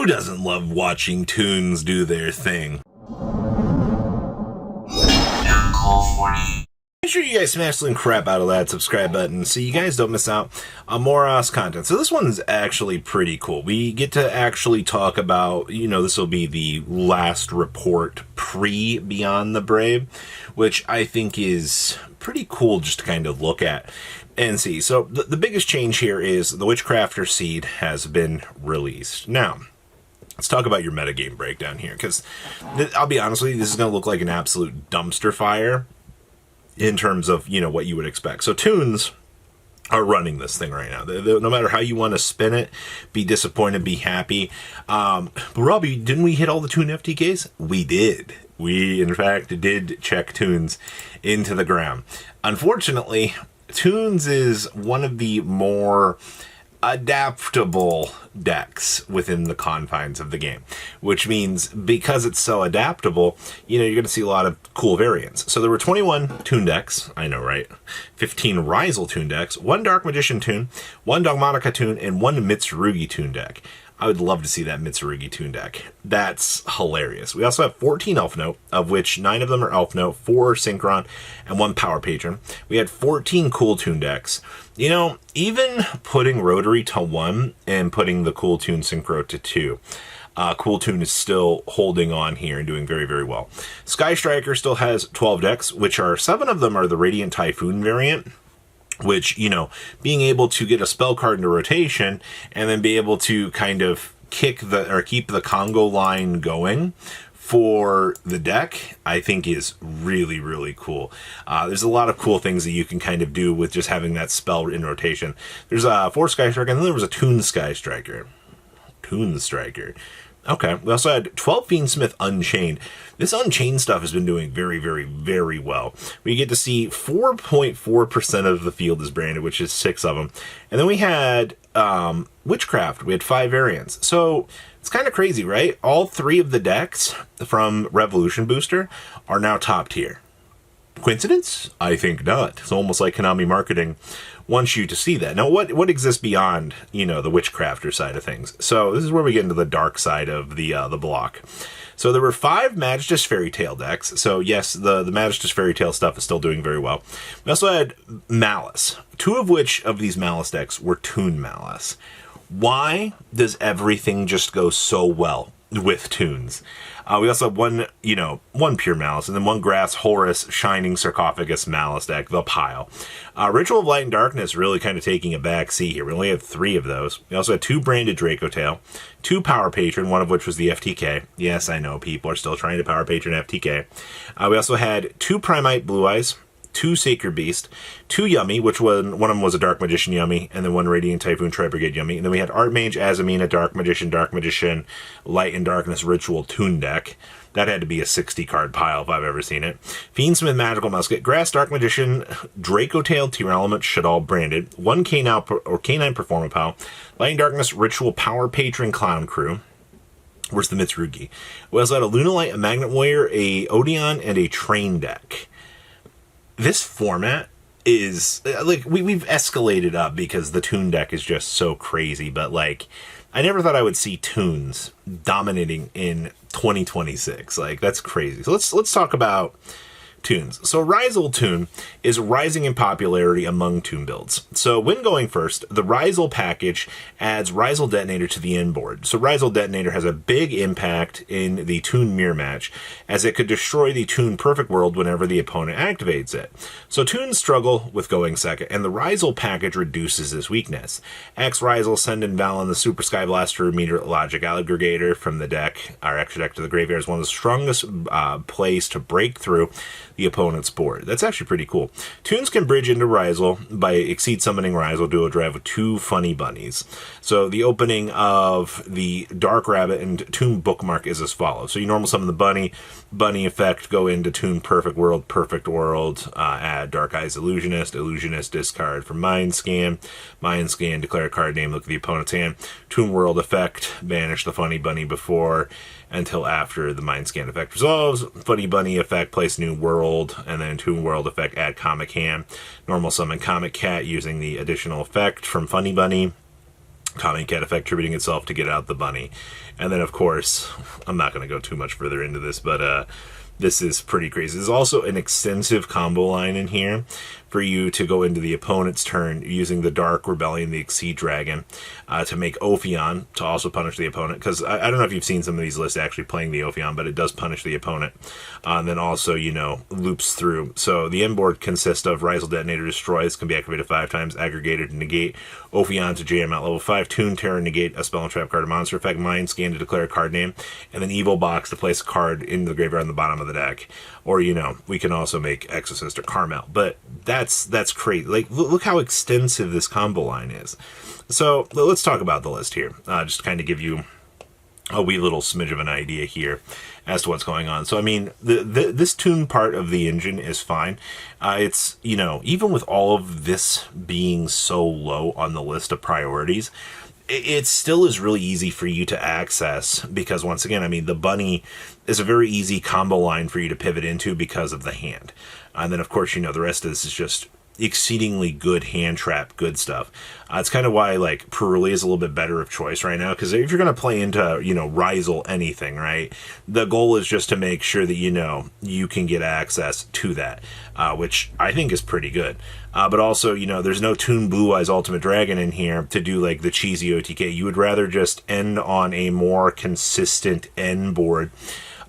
Who doesn't love watching Toons do their thing? Make sure you guys smash the crap out of that subscribe button so you guys don't miss out on more content. So this one's actually pretty cool. We get to actually talk about, this will be the last report pre-Beyond the Brave, which I think is pretty cool just to kind of look at and see. So the biggest change here is the Witchcrafter Seed has been released. Now, let's talk about your metagame breakdown here, because I'll be honest with you, this is going to look like an absolute dumpster fire in terms of, what you would expect. So Toons are running this thing right now. No matter how you want to spin it, be disappointed, be happy. But Robbie, didn't we hit all the Toon FTKs? We did. We, in fact, did check Toons into the ground. Unfortunately, Toons is one of the more adaptable decks within the confines of the game, which means because it's so adaptable, you're going to see a lot of cool variants. So there were 21 Toon decks, I know, right? 15 Ryzel Toon decks, 1 Dark Magician Toon, 1 Dogmatica Toon, and 1 Mitsurugi Toon deck. I would love to see that Mitsurugi Toon deck. That's hilarious. We also have 14 Elfnote, of which 9 of them are Elfnote, 4 are Synchron, and 1 Power Patron. We had 14 Kewl Tune decks. Even putting Rotary to 1 and putting the Kewl Tune Synchro to 2, Kewl Tune is still holding on here and doing very, very well. Sky Striker still has 12 decks, which are 7 of them are the Radiant Typhoon variant, which, being able to get a spell card into rotation and then be able to kind of keep the Congo line going for the deck, I think is really, really cool. There's a lot of cool things that you can kind of do with just having that spell in rotation. There's 4 Sky Striker, and then there was a Toon Sky Striker. Toon Striker. Okay, we also had 12 Fiendsmith Unchained. This Unchained stuff has been doing very, very, very well. We get to see 4.4% of the field is branded, which is 6 of them. And then we had Witchcraft. We had 5 variants. So it's kind of crazy, right? All 3 of the decks from Revolution Booster are now top tier. Coincidence? I think not. It's almost like Konami marketing wants you to see that. Now, what exists beyond, the Witchcrafter side of things? So this is where we get into the dark side of the block. So there were 5 Magistus Fairy Tale decks. So yes, the Magistus Fairy Tale stuff is still doing very well. We also had Malice. 2 of which of these Malice decks were Toon Malice. Why does everything just go so well with Toons? We also have 1 Pure Malice, and then 1 Grass Horus Shining Sarcophagus Malice deck, the pile. Ritual of Light and Darkness really kind of taking a back seat here. We only have 3 of those. We also had 2 branded Draco Tail, 2 Power Patron, one of which was the FTK. Yes, I know, people are still trying to Power Patron FTK. We also had 2 Primite Blue Eyes, 2 Sacred Beast, 2 Yummy, which one of them was a Dark Magician Yummy, and then 1 Radiant Typhoon Tri-Brigade Yummy. And then we had Archmage, Azamina, Dark Magician, Light and Darkness Ritual Toon deck. That had to be a 60-card pile if I've ever seen it. Fiendsmith Magical Musket, Grass, Dark Magician, Draco Tail, Tier Element, Shadal branded, 1 Canine Performer Pile, Light and Darkness Ritual Power Patron Clown Crew. Where's the Mitsurugi? We also had a Lunalight, a Magnet Warrior, a Odeon, and a Train deck. This format is, we've escalated up because the Toon deck is just so crazy, but, I never thought I would see Toons dominating in 2026. That's crazy. So let's talk about Toons. So Ryzel Toon is rising in popularity among Toon builds. So when going first, the Ryzel package adds Ryzel Detonator to the end board. So Ryzel Detonator has a big impact in the Toon Mirror match, as it could destroy the Toon Perfect World whenever the opponent activates it. So Toons struggle with going second, and the Ryzel package reduces this weakness. X Ryzel send in Valen the Super Sky Blaster Meteor Logic Aggregator from the deck, our extra deck to the graveyard, is one of the strongest plays to break through the opponent's board. That's actually pretty cool. Toons can bridge into Ryzel by Exceed Summoning Ryzel Duo Drive with 2 Funny Bunnies. So the opening of the Dark Rabbit and Toon Bookmark is as follows. So you normal summon the bunny effect, go into Toon Perfect World, add Dark Eyes Illusionist discard from Mind Scan, declare a card name, look at the opponent's hand, Toon World effect, banish the Funny Bunny before until after the Mind Scan effect resolves. Funny Bunny effect, place new world, and then Toon World effect, add Comic Hand. Normal summon Comic Cat using the additional effect from Funny Bunny. Common Cat effect attributing itself to get out the bunny. And then, of course, I'm not going to go too much further into this, but this is pretty crazy. There's also an extensive combo line in here for you to go into the opponent's turn using the Dark Rebellion, the Exceed Dragon, to make Ophion to also punish the opponent. Because I don't know if you've seen some of these lists actually playing the Ophion, but it does punish the opponent. And then also, you know, loops through. So the end board consists of Rizal Detonator Destroys, can be activated 5 times, Aggregator to negate, Ophion to JM at level 5, Toon Terror negate a spell and trap card or monster effect, Mind Scan to declare a card name, and then Evil Box to place a card in the graveyard on the bottom of the deck. Or, you know, we can also make Exorcist or Carmel. But that's crazy. Like, look how extensive this combo line is. So let's talk about the list here. Just to kind of give you a wee little smidge of an idea here as to what's going on. So, I mean, this Toon part of the engine is fine. It's, you know, even with all of this being so low on the list of priorities, it still is really easy for you to access because, once again, I mean, the bunny is a very easy combo line for you to pivot into because of the hand. And then, of course, you know, the rest of this is just exceedingly good hand trap, good stuff. It's kind of why, like, Puruli is a little bit better of choice right now, because if you're going to play into, you know, Rizal anything, right, the goal is just to make sure that, you know, you can get access to that, which I think is pretty good. But also, you know, there's no Toon Blue Eyes Ultimate Dragon in here to do, like, the cheesy OTK. You would rather just end on a more consistent end board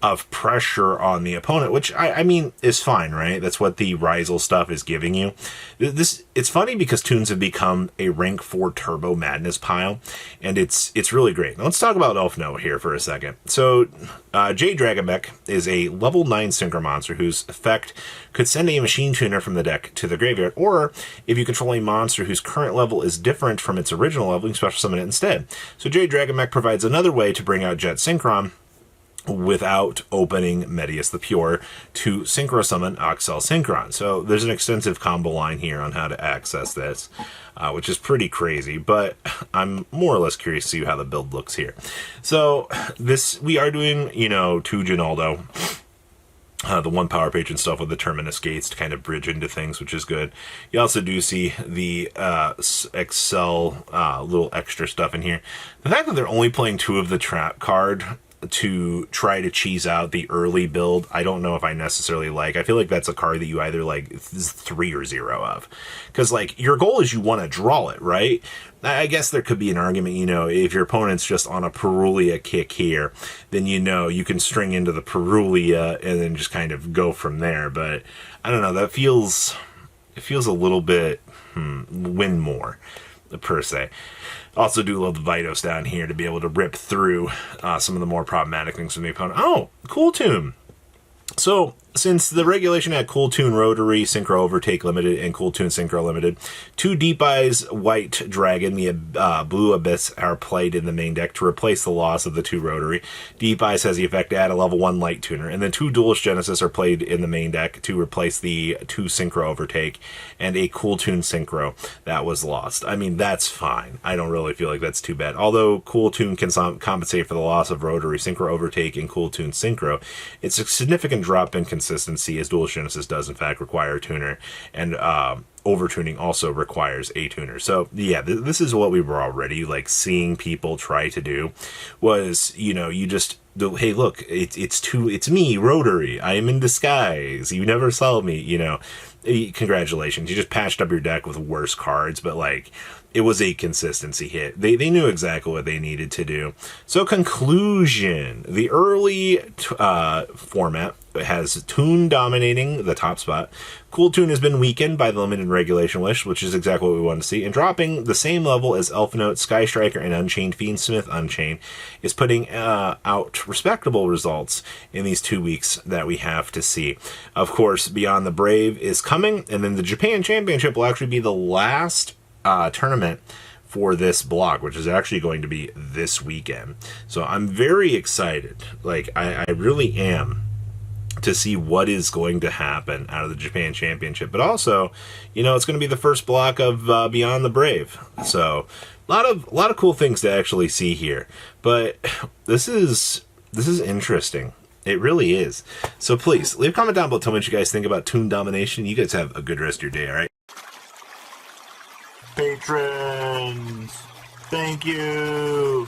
of pressure on the opponent, which I mean is fine, right? That's what the Rizal stuff is giving you. It's funny because Toons have become a rank 4 Turbo Madness pile, and it's really great. Now let's talk about Elfnote here for a second. So Jade Dragonbeck is a level 9 Synchro monster whose effect could send a Machine Tuner from the deck to the graveyard, or if you control a monster whose current level is different from its original level, you can special summon it instead. So Jade Dragonbeck provides another way to bring out Jet Synchron without opening Medius the Pure to Synchro Summon Oxel Synchron. So there's an extensive combo line here on how to access this, which is pretty crazy, but I'm more or less curious to see how the build looks here. So we are doing, you know, 2 Ginaldo, the 1 Power Patron stuff with the Terminus Gates to kind of bridge into things, which is good. You also do see the Excel little extra stuff in here. The fact that they're only playing 2 of the Trap card to try to cheese out the early build, I don't know if I necessarily like. I feel like that's a card that you either like 3 or 0 of. Because, like, your goal is you want to draw it, right? I guess there could be an argument, you know, if your opponent's just on a Perulia kick here, then, you know, you can string into the Perulia and then just kind of go from there. But, I don't know, it feels a little bit, win more, per se. Also do love the Vitos down here to be able to rip through some of the more problematic things from the opponent. Oh, Kewl Tune. So, since the regulation had Kewl Tune Rotary, Synchro Overtake Limited, and Kewl Tune Synchro Limited, 2 Deep Eyes White Dragon, the Blue Abyss, are played in the main deck to replace the loss of the 2 Rotary. Deep Eyes has the effect to add a level 1 Light Tuner, and then 2 Duelist Genesis are played in the main deck to replace the 2 Synchro Overtake and a Kewl Tune Synchro that was lost. I mean, that's fine. I don't really feel like that's too bad. Although Kewl Tune can compensate for the loss of Rotary, Synchro Overtake, and Kewl Tune Synchro, it's a significant drop in consistency, as Duelist Genesis does in fact require a tuner, and overtuning also requires a tuner. So yeah, this is what we were already like seeing people try to do, was, you know, you just, hey look, it's me, Rotary, I am in disguise, you never saw me, you know. Congratulations, you just patched up your deck with worse cards, but like, it was a consistency hit. They knew exactly what they needed to do. So conclusion, the early format has Toon dominating the top spot. Kewl Tune has been weakened by the limited regulation list, which is exactly what we want to see, and dropping the same level as Elfnote, Sky Striker, and Unchained Fiendsmith Unchained is putting out respectable results in these 2 weeks that we have to see. Of course, Beyond the Brave is coming, and then the Japan Championship will actually be the last tournament for this block, which is actually going to be this weekend. So I'm very excited. Like, I really am, to see what is going to happen out of the Japan Championship. But also, you know, it's going to be the first block of Beyond the Brave. So a lot of cool things to actually see here. But this is interesting. It really is. So please leave a comment down below. Tell me what you guys think about Toon domination. You guys have a good rest of your day. All right. Patrons. Thank you.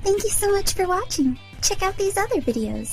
Thank you so much for watching. Check out these other videos.